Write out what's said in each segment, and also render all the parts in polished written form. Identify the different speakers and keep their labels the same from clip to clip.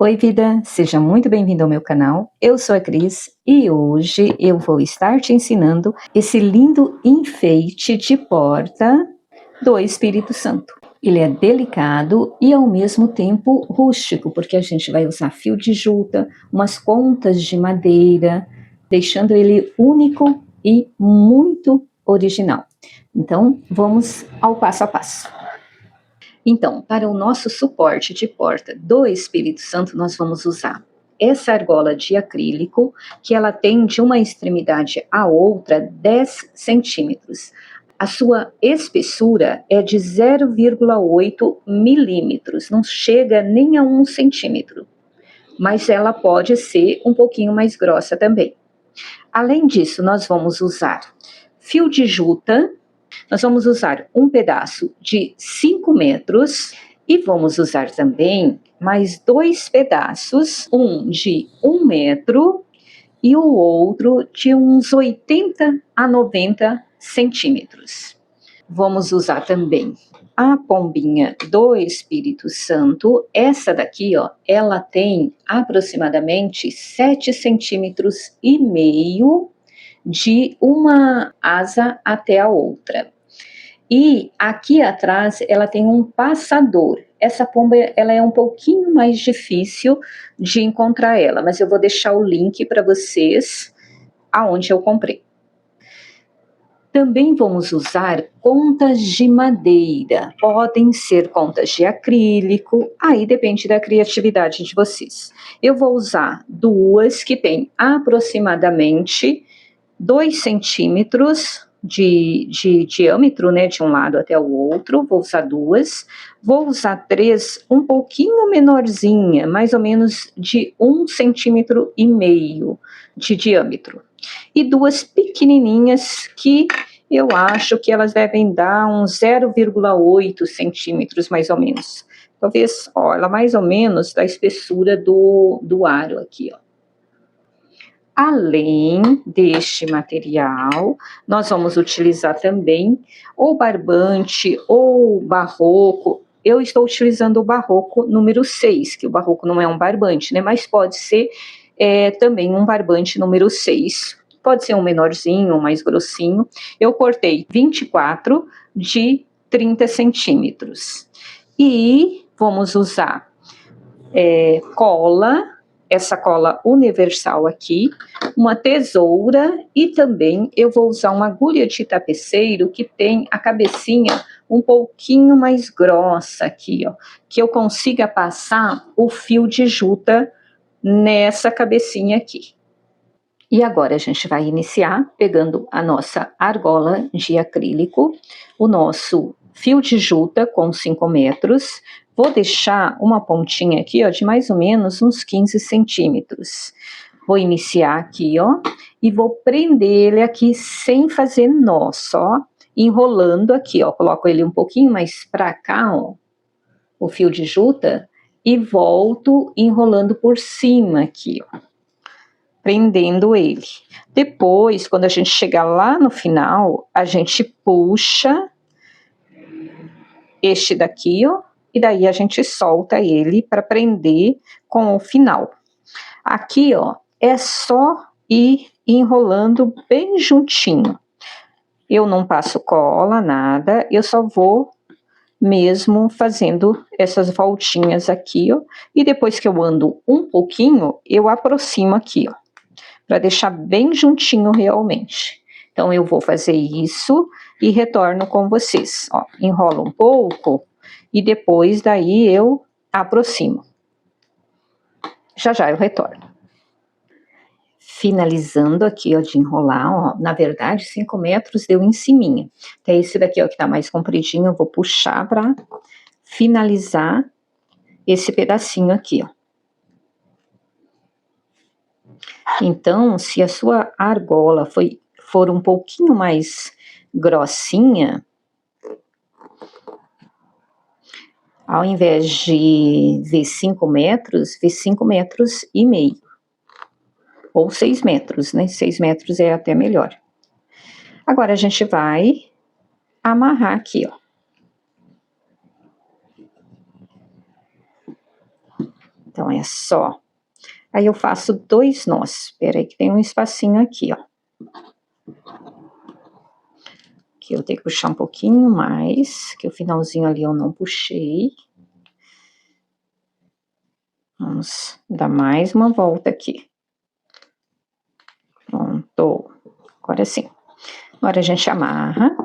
Speaker 1: Oi, vida! Seja muito bem-vindo ao meu canal. Eu sou a Cris e hoje eu vou estar te ensinando esse lindo enfeite de porta do Espírito Santo. Ele é delicado e ao mesmo tempo rústico, porque a gente vai usar fio de juta, umas contas de madeira, deixando ele único e muito original. Então, vamos ao passo a passo. Então, para o nosso suporte de porta do Espírito Santo, nós vamos usar essa argola de acrílico, que ela tem de uma extremidade à outra 10 centímetros. A sua espessura é de 0,8 milímetros, não chega nem a 1 centímetro, mas ela pode ser um pouquinho mais grossa também. Além disso, nós vamos usar fio de juta. Nós vamos usar um pedaço de 5 metros e vamos usar também mais 2 pedaços, um de 1 metro e o outro de uns 80 a 90 centímetros. Vamos usar também a pombinha do Espírito Santo. Essa daqui, ó, ela tem aproximadamente 7 centímetros e meio de uma asa até a outra. E aqui atrás ela tem um passador. Essa pomba ela é um pouquinho mais difícil de encontrar ela, mas eu vou deixar o link para vocês aonde eu comprei. Também vamos usar contas de madeira, podem ser contas de acrílico, aí depende da criatividade de vocês. Eu vou usar duas que tem aproximadamente 2 centímetros de diâmetro, né, de um lado até o outro. Vou usar duas. Vou usar três um pouquinho menorzinha, mais ou menos de 1,5 centímetro de diâmetro. E duas pequenininhas que eu acho que elas devem dar uns 0,8 centímetros mais ou menos. Talvez, ó, ela mais ou menos da espessura do aro aqui, ó. Além deste material, nós vamos utilizar também ou barbante ou barroco. Eu estou utilizando o barroco número 6, que o barroco não é um barbante, né? Mas pode ser também um barbante número 6. Pode ser um menorzinho, um mais grossinho. Eu cortei 24 de 30 centímetros. E vamos usar cola, essa cola universal aqui, uma tesoura e também eu vou usar uma agulha de tapeceiro que tem a cabecinha um pouquinho mais grossa aqui, ó, que eu consiga passar o fio de juta nessa cabecinha aqui. E agora a gente vai iniciar pegando a nossa argola de acrílico, o nosso fio de juta com 5 metros, vou deixar uma pontinha aqui, ó, de mais ou menos uns 15 centímetros. Vou iniciar aqui, ó, e vou prender ele aqui sem fazer nó, só enrolando aqui, ó. Coloco ele um pouquinho mais pra cá, ó, o fio de juta, e volto enrolando por cima aqui, ó, prendendo ele. Depois, quando a gente chegar lá no final, a gente puxa este daqui, ó, e daí a gente solta ele para prender com o final. Aqui, ó, é só ir enrolando bem juntinho. Eu não passo cola, nada, eu só vou mesmo fazendo essas voltinhas aqui, ó, e depois que eu ando um pouquinho, eu aproximo aqui, ó, para deixar bem juntinho realmente. Então, eu vou fazer isso e retorno com vocês, ó, enrolo um pouco e depois daí eu aproximo. Já já eu retorno. Finalizando aqui, ó, de enrolar, ó, na verdade 5 metros deu em ciminha. Até esse daqui, ó, que tá mais compridinho, eu vou puxar para finalizar esse pedacinho aqui, ó. Então, se a sua argola for um pouquinho mais grossinha, ao invés de ver 5 metros, vê 5 metros e meio. Ou 6 metros, né? 6 metros é até melhor. Agora, a gente vai amarrar aqui, ó. Então, é só. Aí, eu faço 2 nós. Espera aí que tem um espacinho aqui, ó. Que eu tenho que puxar um pouquinho mais, que o finalzinho ali eu não puxei. Vamos dar mais uma volta aqui. Pronto. Agora sim. Agora a gente amarra.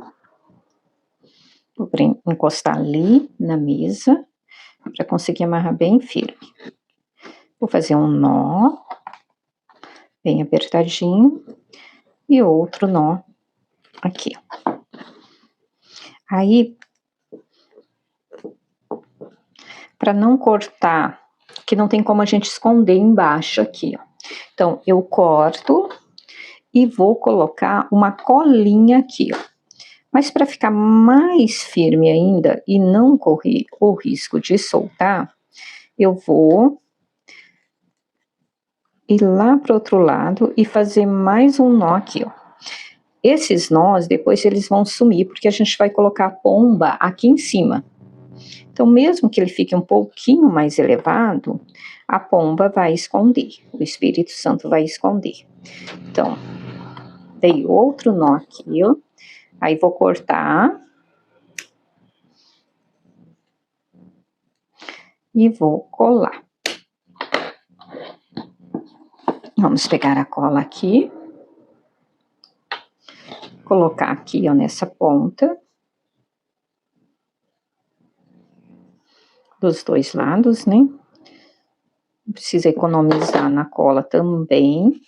Speaker 1: Vou encostar ali na mesa, para conseguir amarrar bem firme. Vou fazer um nó, bem apertadinho, e outro nó aqui. Aí, para não cortar, que não tem como a gente esconder embaixo aqui, ó. Então, eu corto e vou colocar uma colinha aqui, ó. Mas para ficar mais firme ainda e não correr o risco de soltar, eu vou ir lá pro outro lado e fazer mais um nó aqui, ó. Esses nós, depois eles vão sumir, porque a gente vai colocar a pomba aqui em cima. Então, mesmo que ele fique um pouquinho mais elevado, a pomba vai esconder, o Espírito Santo vai esconder. Então, dei outro nó aqui, ó. Aí, vou cortar. E vou colar. Vamos pegar a cola aqui. Colocar aqui, ó, nessa ponta. Dos 2 lados, né? Precisa economizar na cola também.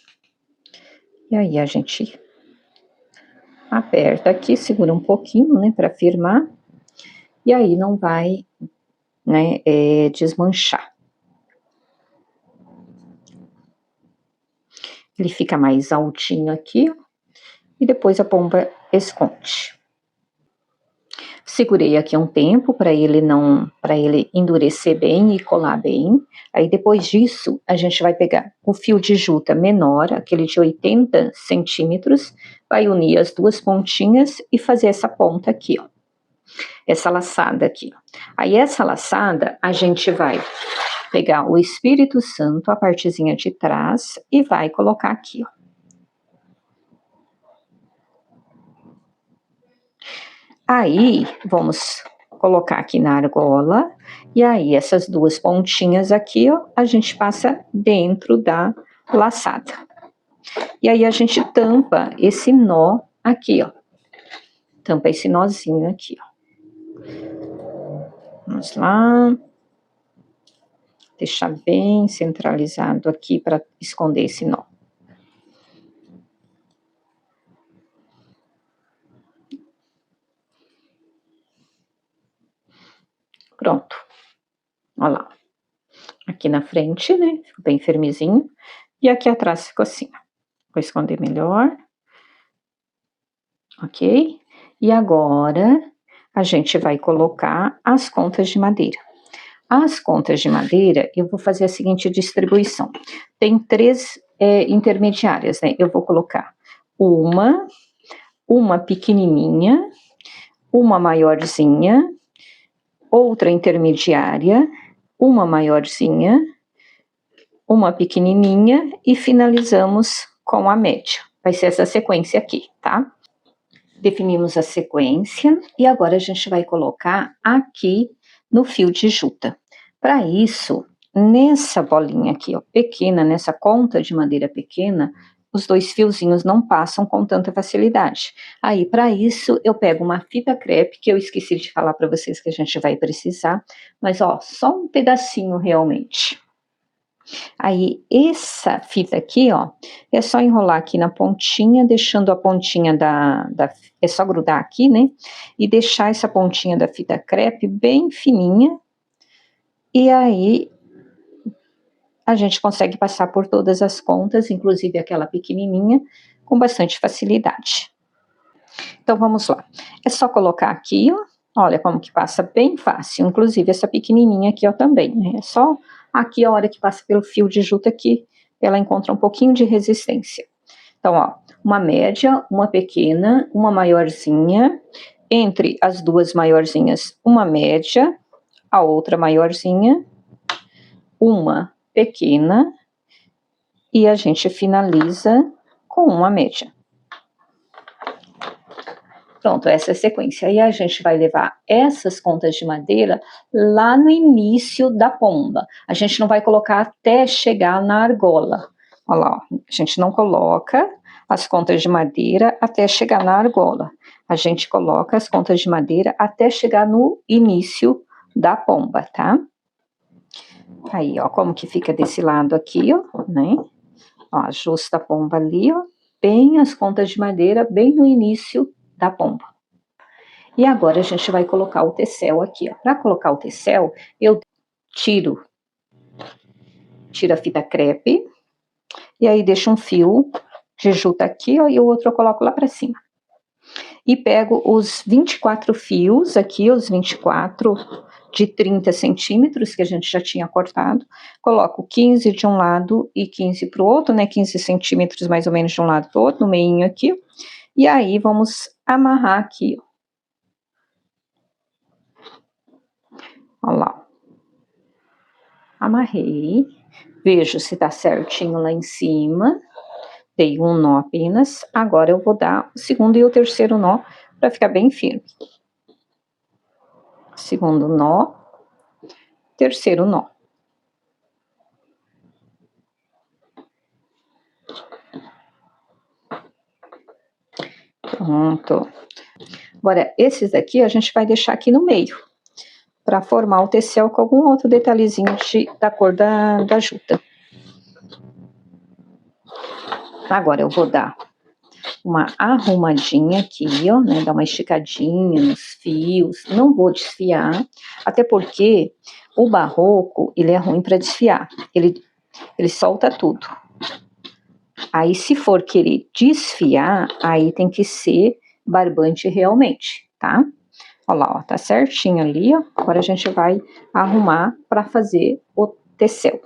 Speaker 1: E aí, a gente aperta aqui, segura um pouquinho, né, para firmar. E aí, não vai, né, desmanchar. Ele fica mais altinho aqui, ó, e depois a pomba esconde. Segurei aqui um tempo para ele endurecer bem e colar bem. Aí depois disso, a gente vai pegar o fio de juta menor, aquele de 80 centímetros, vai unir as 2 pontinhas e fazer essa ponta aqui, ó. Essa laçada aqui, ó. Aí essa laçada, a gente vai pegar o Espírito Santo, a partezinha de trás, e vai colocar aqui, ó. Aí, vamos colocar aqui na argola, e aí essas 2 pontinhas aqui, ó, a gente passa dentro da laçada. E aí a gente tampa esse nó aqui, ó. Tampa esse nozinho aqui, ó. Vamos lá. Deixar bem centralizado aqui para esconder esse nó. Pronto. Olha lá. Aqui na frente, né? Ficou bem firmezinho. E aqui atrás ficou assim, ó. Vou esconder melhor. Ok? E agora, a gente vai colocar as contas de madeira. As contas de madeira, eu vou fazer a seguinte distribuição. Tem 3 intermediárias, né? Eu vou colocar uma pequenininha, uma maiorzinha, outra intermediária, uma maiorzinha, uma pequenininha e finalizamos com a média. Vai ser essa sequência aqui, tá? Definimos a sequência e agora a gente vai colocar aqui no fio de juta. Para isso, nessa bolinha aqui, ó, pequena, nessa conta de madeira pequena, os 2 fiozinhos não passam com tanta facilidade. Aí, para isso, eu pego uma fita crepe, que eu esqueci de falar para vocês que a gente vai precisar, mas ó, só um pedacinho realmente. Aí, essa fita aqui, ó, é só enrolar aqui na pontinha, deixando a pontinha é só grudar aqui, né? E deixar essa pontinha da fita crepe bem fininha. E aí, a gente consegue passar por todas as contas, inclusive aquela pequenininha, com bastante facilidade. Então, vamos lá. É só colocar aqui, ó. Olha como que passa bem fácil, inclusive essa pequenininha aqui, ó, também, né? É só aqui a hora que passa pelo fio de juta aqui, ela encontra um pouquinho de resistência. Então, ó, uma média, uma pequena, uma maiorzinha, entre as 2 maiorzinhas, uma média, a outra maiorzinha, uma pequena e a gente finaliza com uma média. Pronto, essa é a sequência. Aí a gente vai levar essas pontas de madeira lá no início da pomba. A gente não vai colocar até chegar na argola. Olha lá, ó. A gente não coloca as pontas de madeira até chegar na argola. A gente coloca as pontas de madeira até chegar no início da pomba, tá? Aí, ó, como que fica desse lado aqui, ó, né? Ó, ajusta a pomba ali, ó, bem as pontas de madeira, bem no início da pomba. E agora a gente vai colocar o tecel aqui, ó. Para colocar o tecel, eu tiro a fita crepe, e aí deixo um fio de juta aqui, ó, e o outro eu coloco lá para cima. E pego os 24 fios aqui, os 24 de 30 centímetros, que a gente já tinha cortado, coloco 15 de um lado e 15 para o outro, né, 15 centímetros mais ou menos de um lado para o outro, no meinho aqui, e aí vamos amarrar aqui, ó. Olha lá. Amarrei, vejo se tá certinho lá em cima, dei um nó apenas, agora eu vou dar o segundo e o terceiro nó para ficar bem firme. Segundo nó, terceiro nó. Pronto. Agora, esses aqui a gente vai deixar aqui no meio, para formar o tecel com algum outro detalhezinho da cor da juta. Agora eu vou dar uma arrumadinha aqui, ó, né, dar uma esticadinha nos fios, não vou desfiar, até porque o barroco, ele é ruim para desfiar, ele solta tudo. Aí se for querer desfiar, aí tem que ser barbante realmente, tá? Olha lá, ó, tá certinho ali, ó. Agora a gente vai arrumar para fazer o tecel.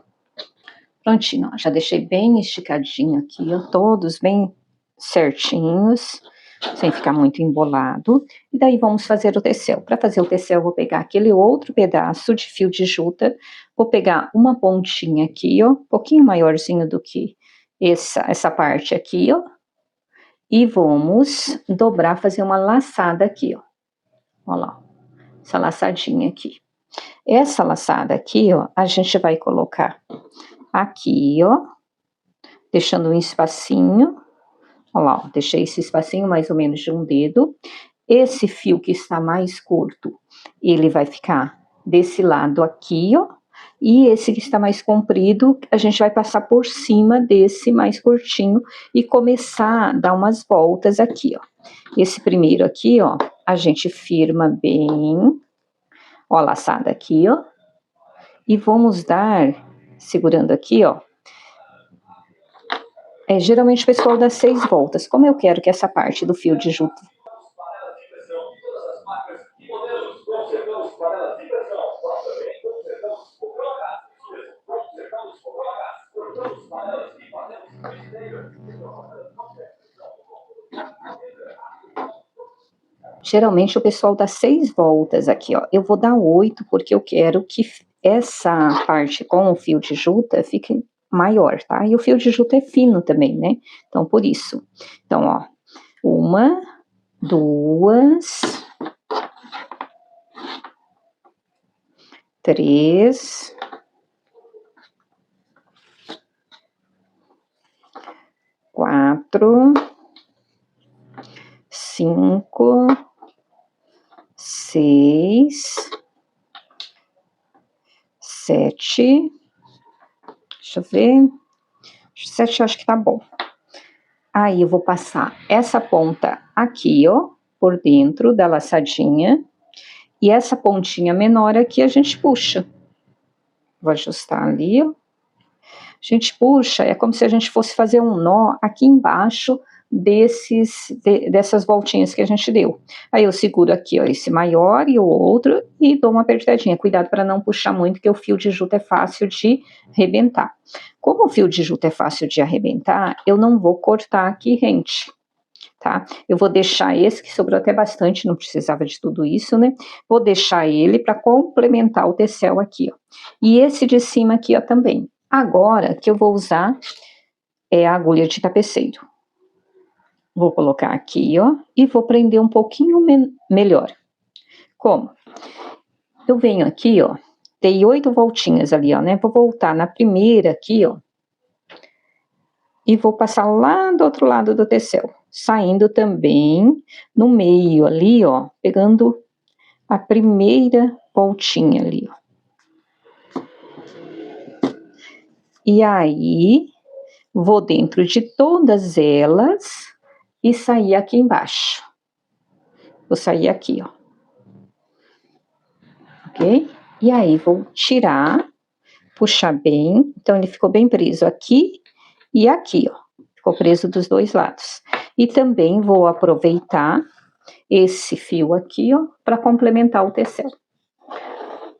Speaker 1: Prontinho, ó, já deixei bem esticadinho aqui, ó, todos bem certinhos, sem ficar muito embolado. E daí vamos fazer o tecel. Para fazer o tecel, eu vou pegar aquele outro pedaço de fio de juta, vou pegar uma pontinha aqui, ó, um pouquinho maiorzinho do que essa parte aqui, ó, e vamos dobrar, fazer uma laçada aqui, ó. Olha lá, essa laçadinha aqui. Essa laçada aqui, ó, a gente vai colocar aqui, ó, deixando um espacinho. Olha lá, ó, deixei esse espacinho mais ou menos de um dedo. Esse fio que está mais curto, ele vai ficar desse lado aqui, ó. E esse que está mais comprido, a gente vai passar por cima desse mais curtinho e começar a dar umas voltas aqui, ó. Esse primeiro aqui, ó, a gente firma bem, ó, a laçada aqui, ó. E vamos dar, segurando aqui, ó. Geralmente o pessoal dá 6 voltas. Como eu quero que essa parte do fio de juta geralmente o pessoal dá 6 voltas aqui, ó. Eu vou dar 8 porque eu quero que essa parte com o fio de juta fique maior, tá? E o fio de juta é fino também, né? Então, por isso. Então, ó, 1, 2, 3, 4, 5, 6, 7, deixa eu ver, 7 eu acho que tá bom. Aí eu vou passar essa ponta aqui, ó, por dentro da laçadinha, e essa pontinha menor aqui a gente puxa. Vou ajustar ali, ó. A gente puxa, é como se a gente fosse fazer um nó aqui embaixo dessas voltinhas que a gente deu. Aí eu seguro aqui, ó, esse maior e o outro e dou uma apertadinha. Cuidado para não puxar muito, porque o fio de juta é fácil de arrebentar. Como o fio de juta é fácil de arrebentar, eu não vou cortar aqui rente. tá? Eu vou deixar esse, que sobrou até bastante, não precisava de tudo isso, né? Vou deixar ele para complementar o tecel aqui, ó. E esse de cima aqui, ó, também. Agora, que eu vou usar é a agulha de tapeceiro. Vou colocar aqui, ó, e vou prender um pouquinho melhor. Como? Eu venho aqui, ó, dei 8 voltinhas ali, ó, né? Vou voltar na primeira aqui, ó, e vou passar lá do outro lado do tecel, saindo também no meio ali, ó, pegando a primeira voltinha ali, ó. E aí, vou dentro de todas elas e sair aqui embaixo. Vou sair aqui, ó. Ok? E aí, vou tirar, puxar bem. Então, ele ficou bem preso aqui e aqui, ó. Ficou preso dos dois lados. E também vou aproveitar esse fio aqui, ó, para complementar o tecel.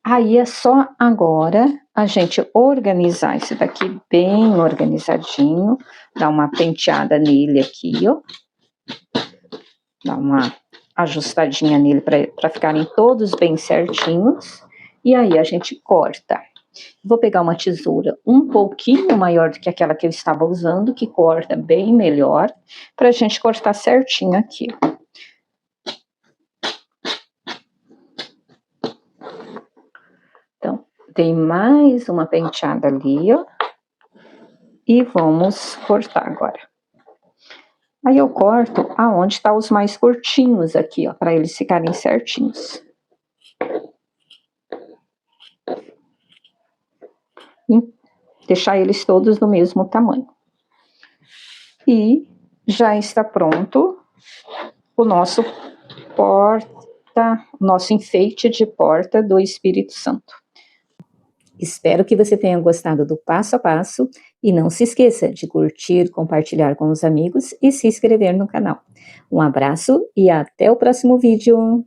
Speaker 1: Aí é só agora a gente organizar isso daqui bem organizadinho, dar uma penteada nele aqui, ó. Dar uma ajustadinha nele para ficarem todos bem certinhos. E aí a gente corta. Vou pegar uma tesoura um pouquinho maior do que aquela que eu estava usando, que corta bem melhor, para a gente cortar certinho aqui, ó. Então, dei mais uma penteada ali, ó. E vamos cortar agora. Aí eu corto aonde tá os mais curtinhos aqui, ó, para eles ficarem certinhos. E deixar eles todos do mesmo tamanho. E já está pronto o nosso nosso enfeite de porta do Espírito Santo. Espero que você tenha gostado do passo a passo e não se esqueça de curtir, compartilhar com os amigos e se inscrever no canal. Um abraço e até o próximo vídeo!